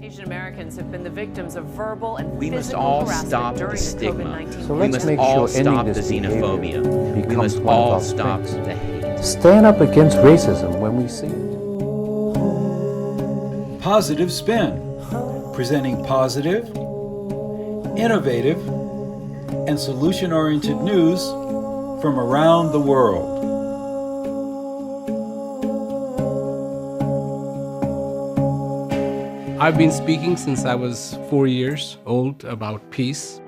Asian Americans have been the victims of verbal and we must physical all harassment stop the during stigma. COVID-19. So We let's must make all sure stop ending the this xenophobia. behavior We becomes must one of all our stop strengths. the hate. Stand up against racism when we see it. Positive Spin, presenting positive, innovative, and solution-oriented news from around the world. I've been speaking since I was 4 years old about peace.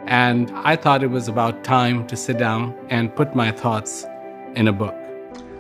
And I thought it was about time to sit down and put my thoughts in a book.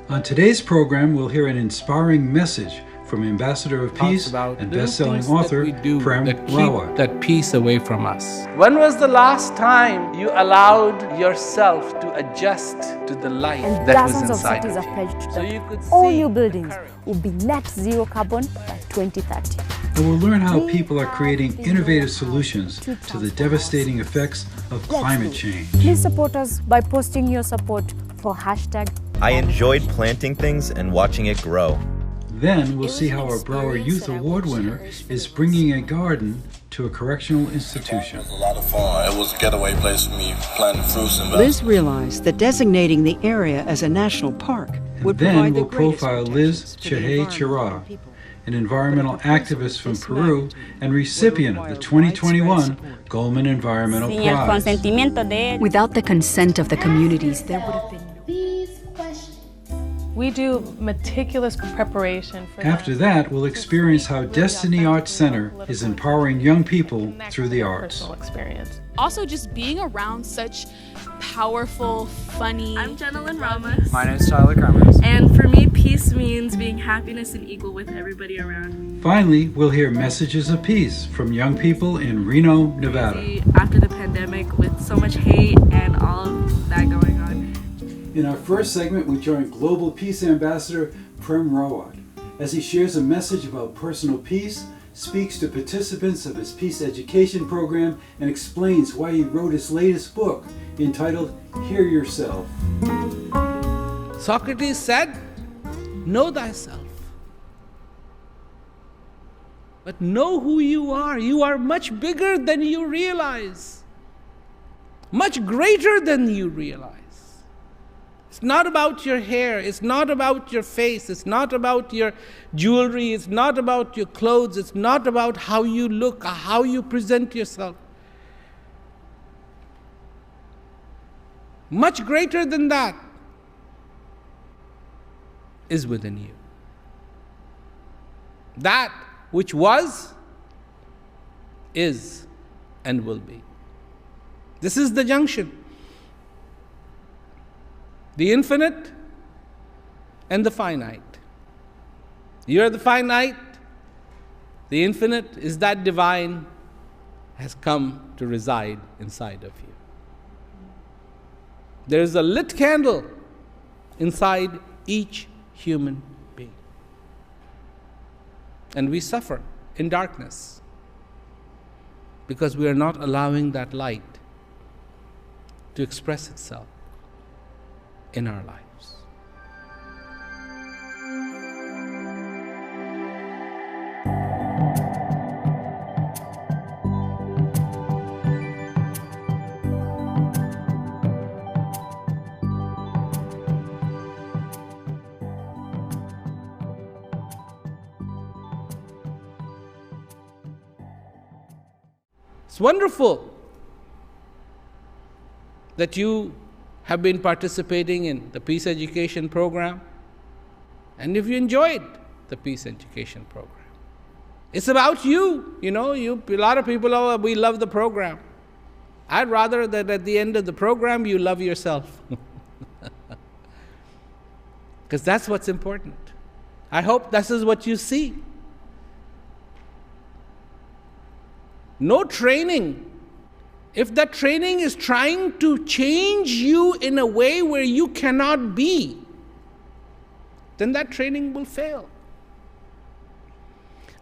On today's program, we'll hear an inspiring message from Ambassador of Peace and best-selling author Prem that keep Rawat. that peace away from us. When was the last time you allowed yourself to adjust to the light And that was dozens of inside cities of are you? pledged So that you could all see new the buildings courage. will be net zero carbon by 2030. And we'll learn how people are creating innovative solutions to the devastating effects of climate change. Please support us by posting your support for hashtag. I enjoyed planting things and watching it grow. Then we'll see how our Brower Youth Award winner is bringing a garden to a correctional institution. It was a lot of fun. It was a getaway place for me, planting fruits and Liz vegetables. realized that designating the area as a national park would Then provide we'll the greatest profile Liz protections for the Chicaje, environment and people. an environmental activist from Peru and recipient of the 2021 Goldman Environmental Prize. Without the consent of the communities, there would have been. We do meticulous preparation for After that, we'll experience how Destiny Arts Center is empowering young people through the arts. personal experience. Also, just being around such powerful, funny. I'm Jenilyn Ramos. My name is Tyler Kremers. And for me, peace means being happiness and equal with everybody around. Finally, we'll hear messages of peace from young people in Reno, Nevada. After the pandemic, with so much hate and all of that going on. In our first segment, we join Global Peace Ambassador Prem Rawat as he shares a message about personal peace, speaks to participants of his peace education program, and explains why he wrote his latest book entitled Hear Yourself. Socrates said, know thyself. But know who you are. You are much bigger than you realize. Much greater than you realize. It's not about your hair, it's not about your face, it's not about your jewelry, it's not about your clothes, it's not about how you look, or how you present yourself. Much greater than that is within you. That which was, is, and will be. This is the junction. The infinite and the finite. You are the finite. The infinite is that divine has come to reside inside of you. There is a lit candle inside each human being. And we suffer in darkness because we are not allowing that light to express itself in our lives. It's wonderful that you have been participating in the Peace Education Program, and if you enjoyed the Peace Education Program. It's about you, a lot of people, we love the program. I'd rather that at the end of the program you love yourself. Because that's what's important. I hope this is what you see. No training. If that training is trying to change you in a way where you cannot be, then that training will fail.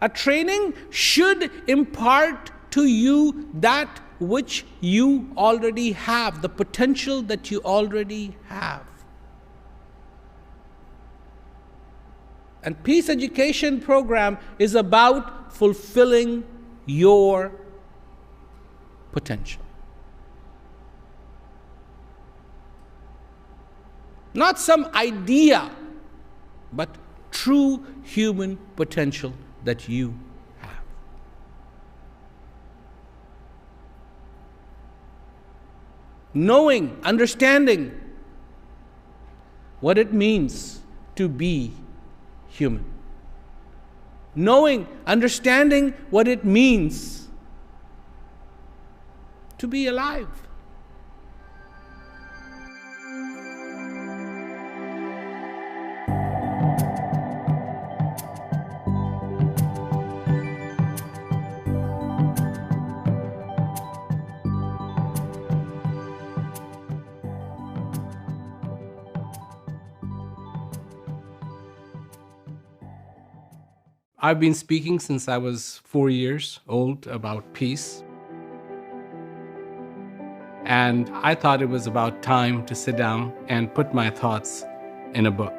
A training should impart to you that which you already have, the potential that you already have. And peace education program is about fulfilling your potential. Not some idea, but true human potential that you have. Knowing, understanding what it means to be human. Knowing, understanding what it means to be alive. I've been speaking since I was 4 years old about peace. And I thought it was about time to sit down and put my thoughts in a book.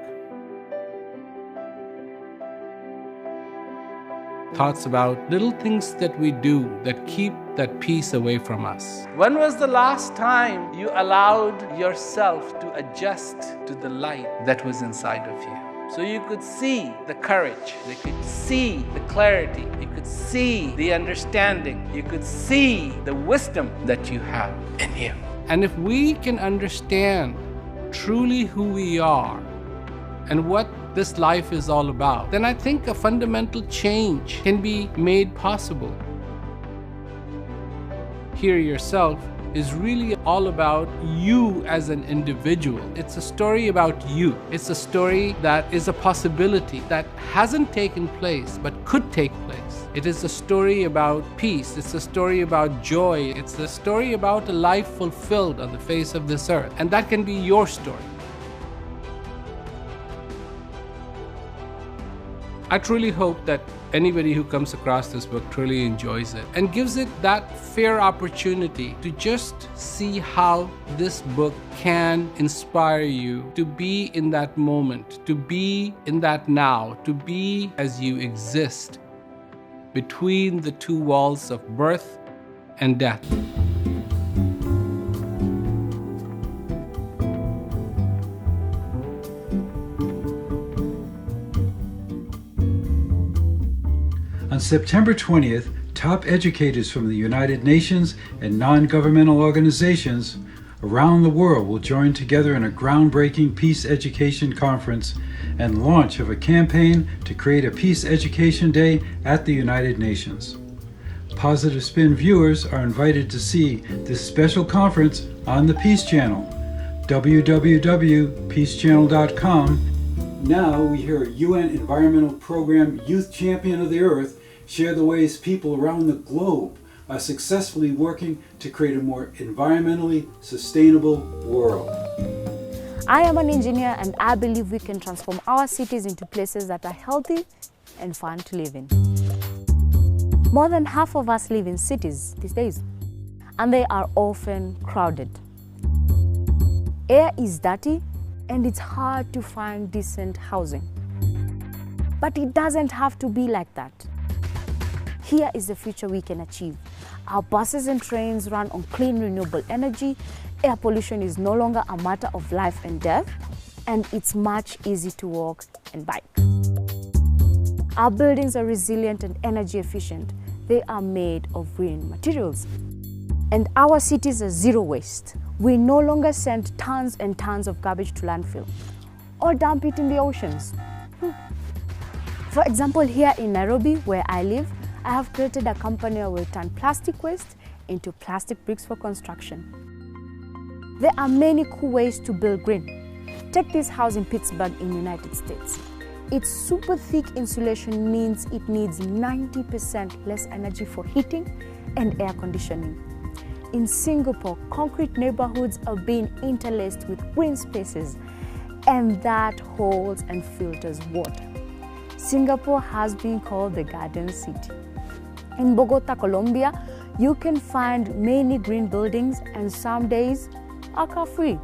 Thoughts about little things that we do that keep that peace away from us. When was the last time you allowed yourself to adjust to the light that was inside of you? So you could see the courage, you could see the clarity, you could see the understanding, you could see the wisdom that you have in you. And if we can understand truly who we are and what this life is all about, then I think a fundamental change can be made possible. Hear Yourself is really all about you as an individual. It's a story about you. It's a story that is a possibility that hasn't taken place but could take place. It is a story about peace. It's a story about joy. It's a story about a life fulfilled on the face of this earth. And that can be your story. I truly hope that anybody who comes across this book truly enjoys it and gives it that fair opportunity to just see how this book can inspire you to be in that moment, to be in that now, to be as you exist between the two walls of birth and death. On September 20th, top educators from the United Nations and non-governmental organizations around the world will join together in a groundbreaking peace education conference and launch of a campaign to create a peace education day at the United Nations. Positive Spin viewers are invited to see this special conference on the Peace Channel, www.peacechannel.com. Now we hear UN Environmental Program Youth Champion of the Earth share the ways people around the globe are successfully working to create a more environmentally sustainable world. I am an engineer and I believe we can transform our cities into places that are healthy and fun to live in. More than half of us live in cities these days, and they are often crowded. Air is dirty and it's hard to find decent housing. But it doesn't have to be like that. Here is the future we can achieve. Our buses and trains run on clean, renewable energy. Air pollution is no longer a matter of life and death, and it's much easier to walk and bike. Our buildings are resilient and energy efficient. They are made of green materials. And our cities are zero waste. We no longer send tons and tons of garbage to landfill or dump it in the oceans. For example, here in Nairobi, where I live, I have created a company that will turn plastic waste into plastic bricks for construction. There are many cool ways to build green. Take this house in Pittsburgh in the United States. Its super thick insulation means it needs 90% less energy for heating and air conditioning. In Singapore, concrete neighborhoods are being interlaced with green spaces, and that holds and filters water. Singapore has been called the Garden City. In Bogota, Colombia, you can find many green buildings, and some days are car-free.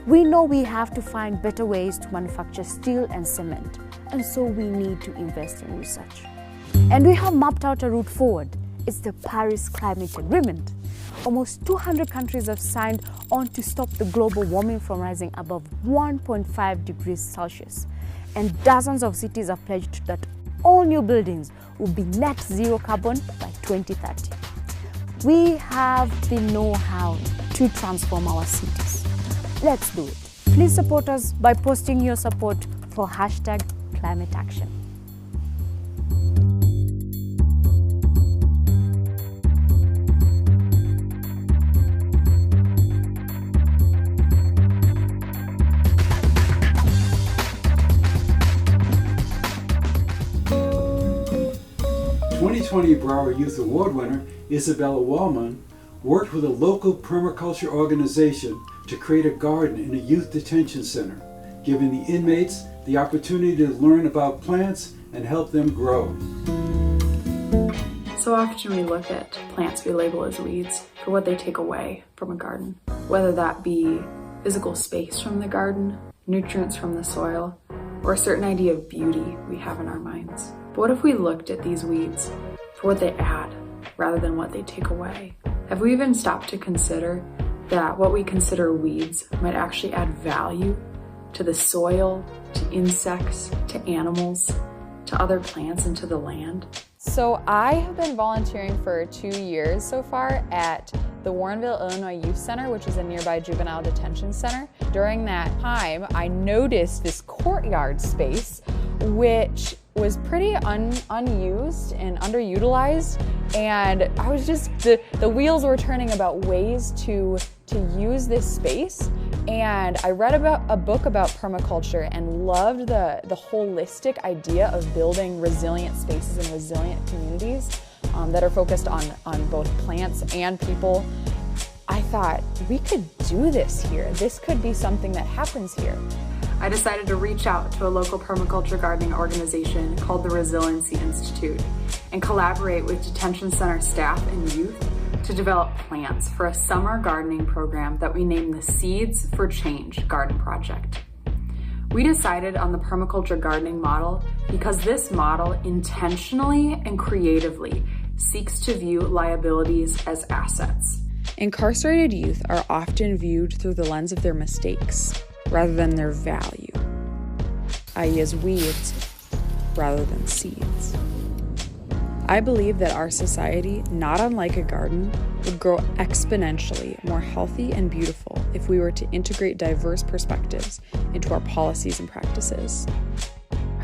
We know we have to find better ways to manufacture steel and cement. and so we need to invest in research. And we have mapped out a route forward. It's the Paris Climate Agreement. Almost 200 countries have signed on to stop the global warming from rising above 1.5 degrees Celsius. And dozens of cities have pledged that all new buildings will be net zero carbon by 2030. We have the know-how to transform our cities. Let's do it. Please support us by posting your support for #ClimateAction. '20 Broward Youth Award winner Isabella Wallmow worked with a local permaculture organization to create a garden in a youth detention center, giving the inmates the opportunity to learn about plants and help them grow. So often we look at plants we label as weeds for what they take away from a garden, whether that be physical space from the garden, nutrients from the soil, or a certain idea of beauty we have in our minds. But what if we looked at these weeds for what they add rather than what they take away? Have we even stopped to consider that what we consider weeds might actually add value to the soil, to insects, to animals, to other plants, and to the land? So I have been volunteering for 2 years so far at the Warrenville, Illinois Youth Center, which is a nearby juvenile detention center. During that time, I noticed this courtyard space, which was pretty unused and underutilized, and I was just, the wheels were turning about ways to use this space. And I read about a book about permaculture and loved the holistic idea of building resilient spaces and resilient communities that are focused on both plants and people. I thought, we could do this here. This could be something that happens here. I decided to reach out to a local permaculture gardening organization called the Resiliency Institute and collaborate with detention center staff and youth to develop plans for a summer gardening program that we named the Seeds for Change Garden Project. We decided on the permaculture gardening model because this model intentionally and creatively seeks to view liabilities as assets. Incarcerated youth are often viewed through the lens of their mistakes rather than their value, i.e. as weeds rather than seeds. I believe that our society, not unlike a garden, would grow exponentially more healthy and beautiful if we were to integrate diverse perspectives into our policies and practices.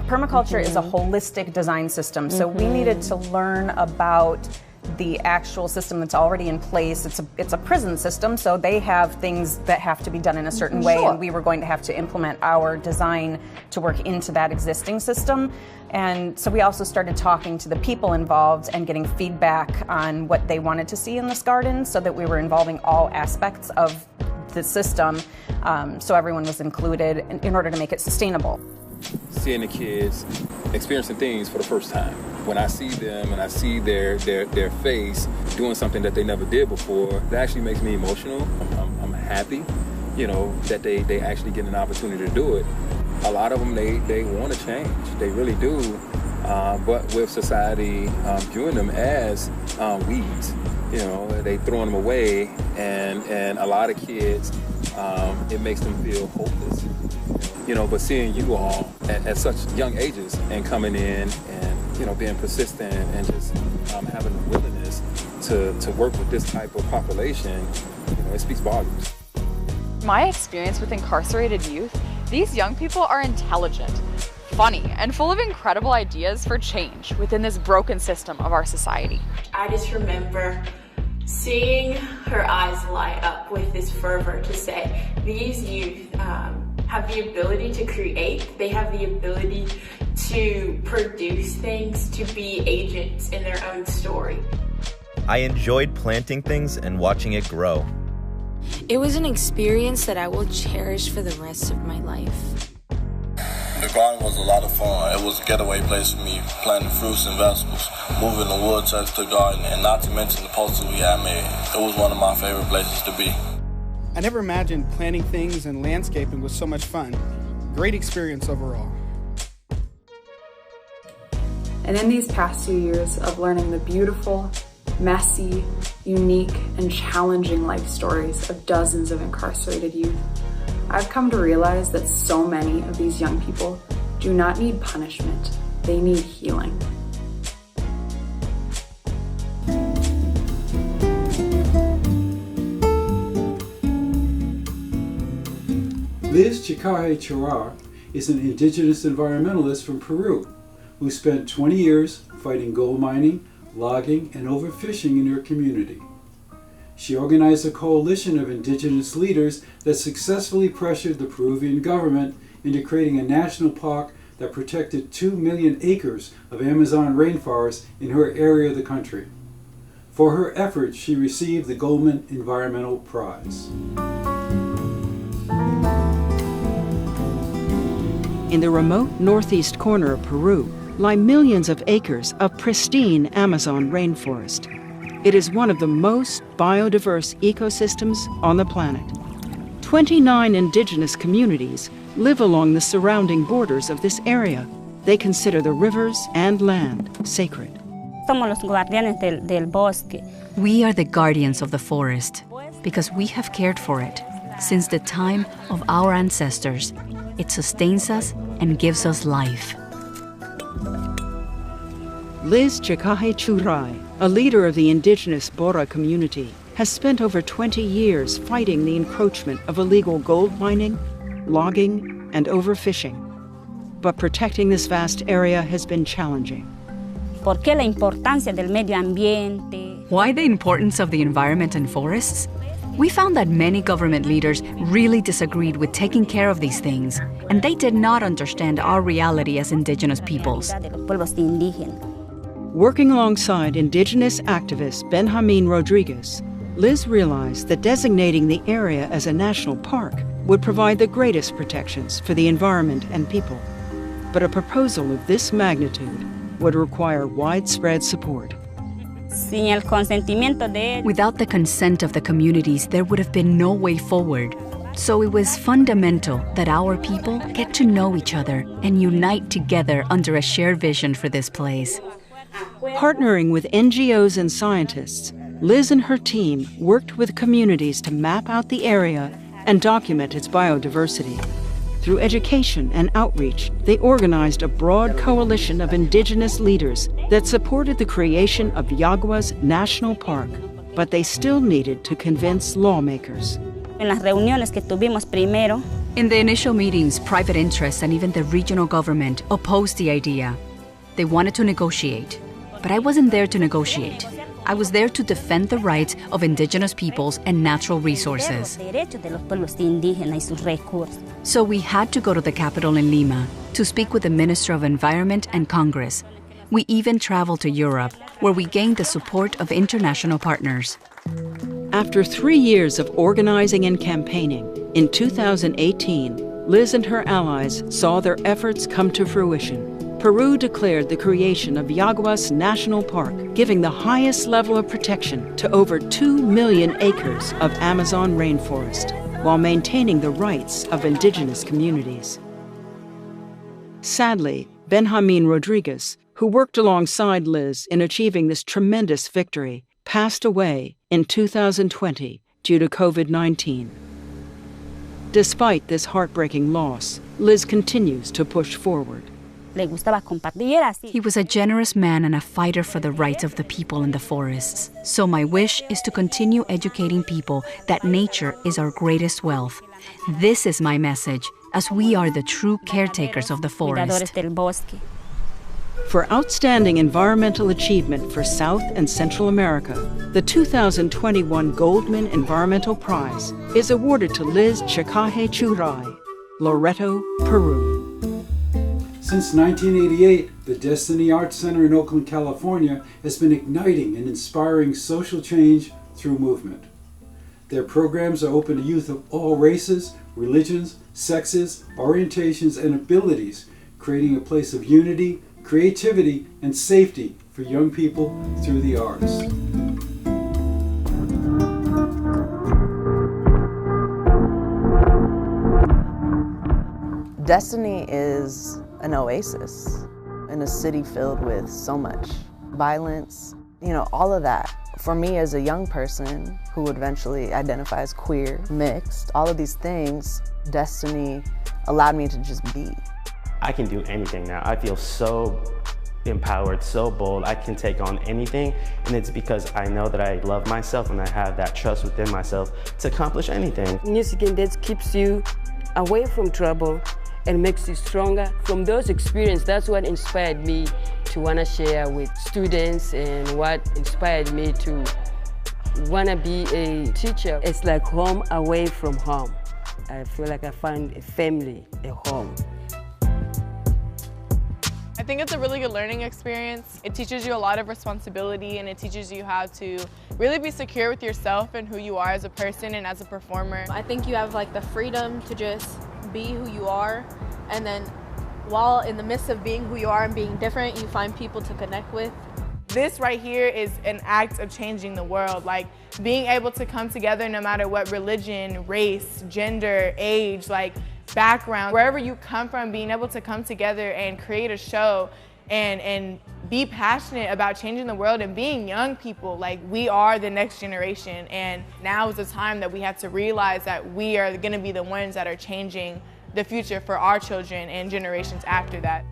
Permaculture is a holistic design system, so we needed to learn about the actual system that's already in place. It's a prison system, so they have things that have to be done in a certain way, and we were going to have to implement our design to work into that existing system. And so we also started talking to the people involved and getting feedback on what they wanted to see in this garden, so that we were involving all aspects of the system, so everyone was included in order to make it sustainable. Seeing the kids experiencing things for the first time. When I see them and I see their face doing something that they never did before, that actually makes me emotional. I'm happy, that they actually get an opportunity to do it. A lot of them, they want to change. They really do. But with society viewing them as weeds, they throwing them away, and a lot of kids, it makes them feel hopeless. But seeing you all at such young ages and coming in and, being persistent and just having the willingness to work with this type of population, it speaks volumes. My experience with incarcerated youth, these young people are intelligent, funny, and full of incredible ideas for change within this broken system of our society. I just remember seeing her eyes light up with this fervor to say, these youth have the ability to create, they have the ability to produce things, to be agents in their own story. I enjoyed planting things and watching it grow. It was an experience that I will cherish for the rest of my life. The garden was a lot of fun. It was a getaway place for me, planting fruits and vegetables, moving the wood trucks to the garden, and not to mention the posters we had made. It was one of my favorite places to be. I never imagined planting things and landscaping was so much fun. Great experience overall. And in these past 2 years of learning the beautiful, messy, unique, and challenging life stories of dozens of incarcerated youth, I've come to realize that so many of these young people do not need punishment, they need healing. Liz Chicaje is an indigenous environmentalist from Peru who spent 20 years fighting gold mining, logging, and overfishing in her community. She organized a coalition of indigenous leaders that successfully pressured the Peruvian government into creating a national park that protected 2 million acres of Amazon rainforest in her area of the country. For her efforts, she received the Goldman Environmental Prize. In the remote northeast corner of Peru lie millions of acres of pristine Amazon rainforest. It is one of the most biodiverse ecosystems on the planet. 29 indigenous communities live along the surrounding borders of this area. They consider the rivers and land sacred. We are the guardians of the forest because we have cared for it since the time of our ancestors. It sustains us and gives us life. Liz Chicaje Churay, a leader of the indigenous Bora community, has spent over 20 years fighting the encroachment of illegal gold mining, logging, and overfishing. But protecting this vast area has been challenging. Why the importance of the environment and forests? We found that many government leaders really disagreed with taking care of these things, and they did not understand our reality as indigenous peoples. Working alongside indigenous activist Benjamin Rodriguez, Liz realized that designating the area as a national park would provide the greatest protections for the environment and people. But a proposal of this magnitude would require widespread support. Without the consent of the communities, there would have been no way forward. So it was fundamental that our people get to know each other and unite together under a shared vision for this place. Partnering with NGOs and scientists, Liz and her team worked with communities to map out the area and document its biodiversity. Through education and outreach, they organized a broad coalition of indigenous leaders that supported the creation of Yaguas National Park, but they still needed to convince lawmakers. In the initial meetings, private interests and even the regional government opposed the idea. They wanted to negotiate, but I wasn't there to negotiate. I was there to defend the rights of indigenous peoples and natural resources. So we had to go to the capital in Lima to speak with the Minister of Environment and Congress. We even traveled to Europe, where we gained the support of international partners. After 3 years of organizing and campaigning, in 2018, Liz and her allies saw their efforts come to fruition. Peru declared the creation of Yaguas National Park, giving the highest level of protection to over 2 million acres of Amazon rainforest, while maintaining the rights of indigenous communities. Sadly, Benjamin Rodriguez, who worked alongside Liz in achieving this tremendous victory, passed away in 2020 due to COVID-19. Despite this heartbreaking loss, Liz continues to push forward. He was a generous man and a fighter for the rights of the people in the forests. So my wish is to continue educating people that nature is our greatest wealth. This is my message, as we are the true caretakers of the forest. For outstanding environmental achievement for South and Central America, the 2021 Goldman Environmental Prize is awarded to Liz Chicaje Churay, Loreto, Peru. Since 1988, the Destiny Arts Center in Oakland, California has been igniting and inspiring social change through movement. Their programs are open to youth of all races, religions, sexes, orientations, and abilities, creating a place of unity, creativity, and safety for young people through the arts. Destiny is an oasis. in a city filled with so much violence, all of that. For me as a young person who would eventually identify as queer, mixed, all of these things, Destiny allowed me to just be. I can do anything now. I feel so empowered, so bold. I can take on anything, and it's because I know that I love myself and I have that trust within myself to accomplish anything. Music and dance keeps you away from trouble and makes you stronger. From those experiences, that's what inspired me to want to share with students and what inspired me to want to be a teacher. It's like home away from home. I feel like I found a family, a home. I think it's a really good learning experience. It teaches you a lot of responsibility, and it teaches you how to really be secure with yourself and who you are as a person and as a performer. I think you have like the freedom to just be who you are, and then while in the midst of being who you are and being different, you find people to connect with. This right here is an act of changing the world, like being able to come together no matter what religion, race, gender, age, background, wherever you come from, being able to come together and create a show and be passionate about changing the world and being young people. We are the next generation, and now is the time that we have to realize that we are going to be the ones that are changing the future for our children and generations after that.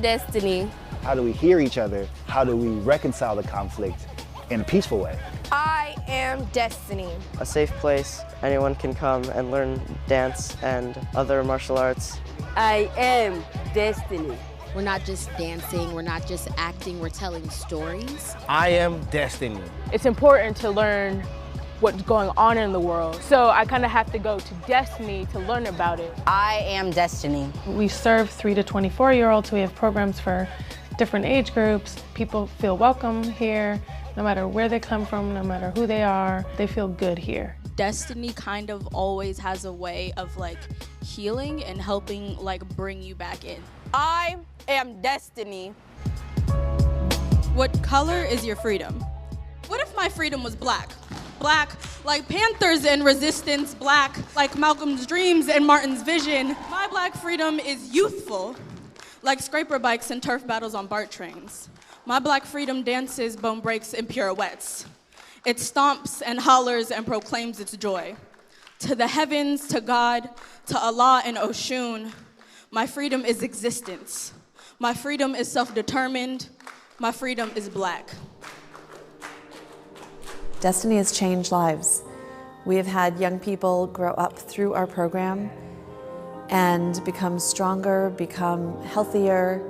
Destiny. How do we hear each other? How do we reconcile the conflict in a peaceful way? I am Destiny. A safe place anyone can come and learn dance and other martial arts. I am Destiny. We're not just dancing, we're not just acting, we're telling stories. I am Destiny. It's important to learn what's going on in the world. So I kind of have to go to Destiny to learn about it. I am Destiny. We serve 3 to 24-year-olds. We have programs for different age groups. People feel welcome here, no matter where they come from, no matter who they are, they feel good here. Destiny kind of always has a way of healing and helping bring you back in. I am Destiny. What color is your freedom? What if my freedom was black? Black like Panthers and resistance, black like Malcolm's dreams and Martin's vision. My black freedom is youthful, like scraper bikes and turf battles on BART trains. My black freedom dances, bone breaks, and pirouettes. It stomps and hollers and proclaims its joy. To the heavens, to God, to Allah and Oshun, my freedom is existence. My freedom is self-determined. My freedom is black. Destiny has changed lives. We have had young people grow up through our program and become stronger, become healthier,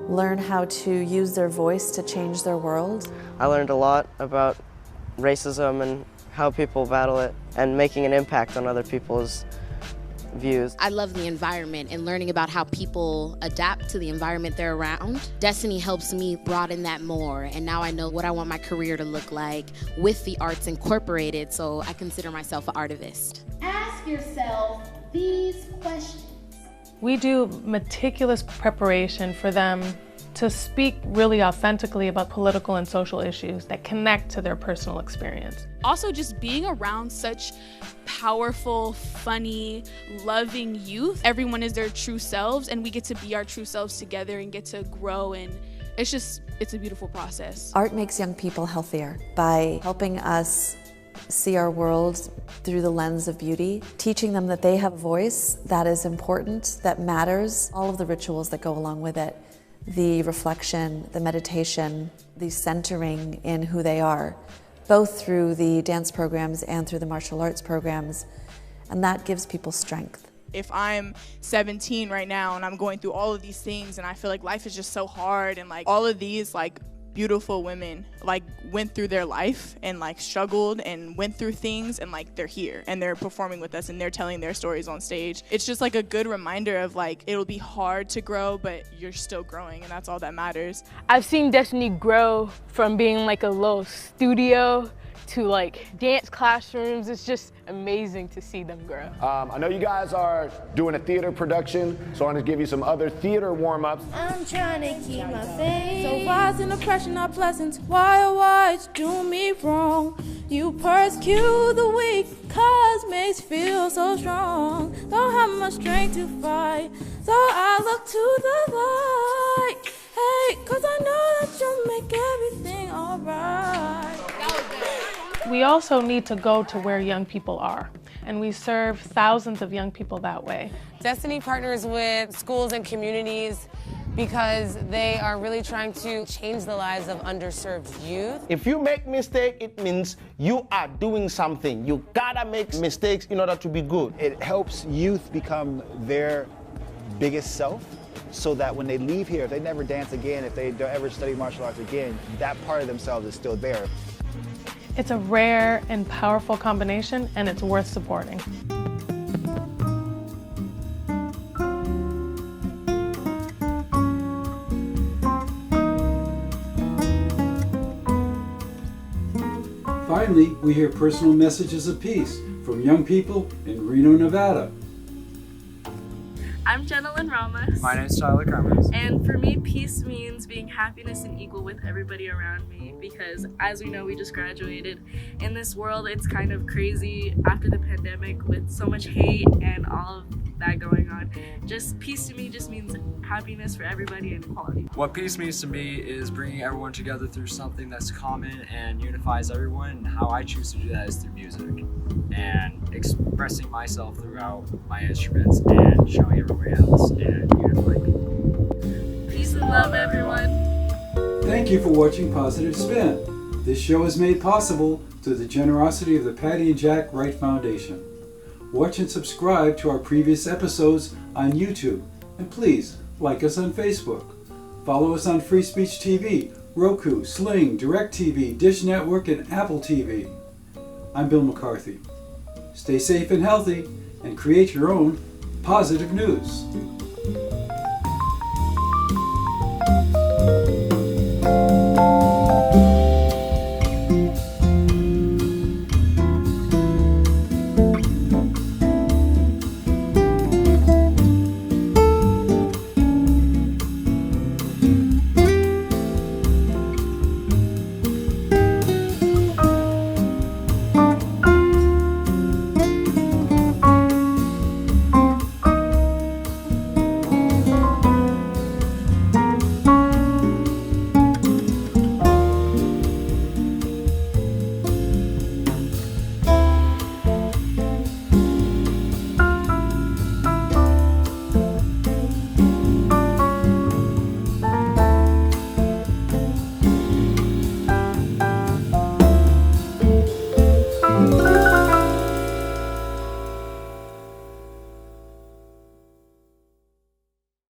learn how to use their voice to change their world. I learned a lot about racism and how people battle it and making an impact on other people's views. I love the environment and learning about how people adapt to the environment they're around. Destiny helps me broaden that more, and now I know what I want my career to look like with the arts incorporated, so I consider myself an artivist. Ask yourself these questions. We do meticulous preparation for them to speak really authentically about political and social issues that connect to their personal experience. Also, just being around such powerful, funny, loving youth. Everyone is their true selves, and we get to be our true selves together and get to grow, and it's a beautiful process. Art makes young people healthier by helping us see our world through the lens of beauty, teaching them that they have a voice that is important, that matters, all of the rituals that go along with it, the reflection, the meditation, the centering in who they are, both through the dance programs and through the martial arts programs, and that gives people strength. If I'm 17 right now and I'm going through all of these things and I feel like life is just so hard and all of these beautiful women like went through their life and like struggled and went through things, and like they're here and they're performing with us and they're telling their stories on stage. It's just like a good reminder of like it'll be hard to grow, but you're still growing, and that's all that matters. I've seen Destiny grow from being like a little studio to like dance classrooms. It's just amazing to see them grow. I know you guys are doing a theater production, so I want to give you some other theater warm-ups. I'm trying to keep my faith. So why's in oppression not blessings? Why you do me wrong? You persecute the weak, cause makes feel so strong. Don't have much strength to fight, so I look to the light. Hey, cause I know that you'll make everything alright. We also need to go to where young people are, and we serve thousands of young people that way. Destiny partners with schools and communities because they are really trying to change the lives of underserved youth. If you make mistake, it means you are doing something. You gotta make mistakes in order to be good. It helps youth become their biggest self, so that when they leave here, if they never dance again, if they don't ever study martial arts again, that part of themselves is still there. It's a rare and powerful combination, and it's worth supporting. Finally, we hear personal messages of peace from young people in Reno, Nevada. I'm Jenalyn Ramos. My name is Tyler Kremers. And for me, peace means being happiness and equal with everybody around me, because as we know, we just graduated. In this world, it's kind of crazy after the pandemic with so much hate and all of that going on. Just peace to me just means happiness for everybody and equality. What peace means to me is bringing everyone together through something that's common and unifies everyone, and how I choose to do that is through music and expressing myself throughout my instruments and showing everyone else and unifying people. Peace and love, everyone. Thank you for watching Positive Spin. This show is made possible through the generosity of the Patty and Jack Wright Foundation. Watch and subscribe to our previous episodes on YouTube, and please like us on Facebook. Follow us on Free Speech TV, Roku, Sling, DirecTV, Dish Network, and Apple TV. I'm Bill McCarthy. Stay safe and healthy, and create your own positive news.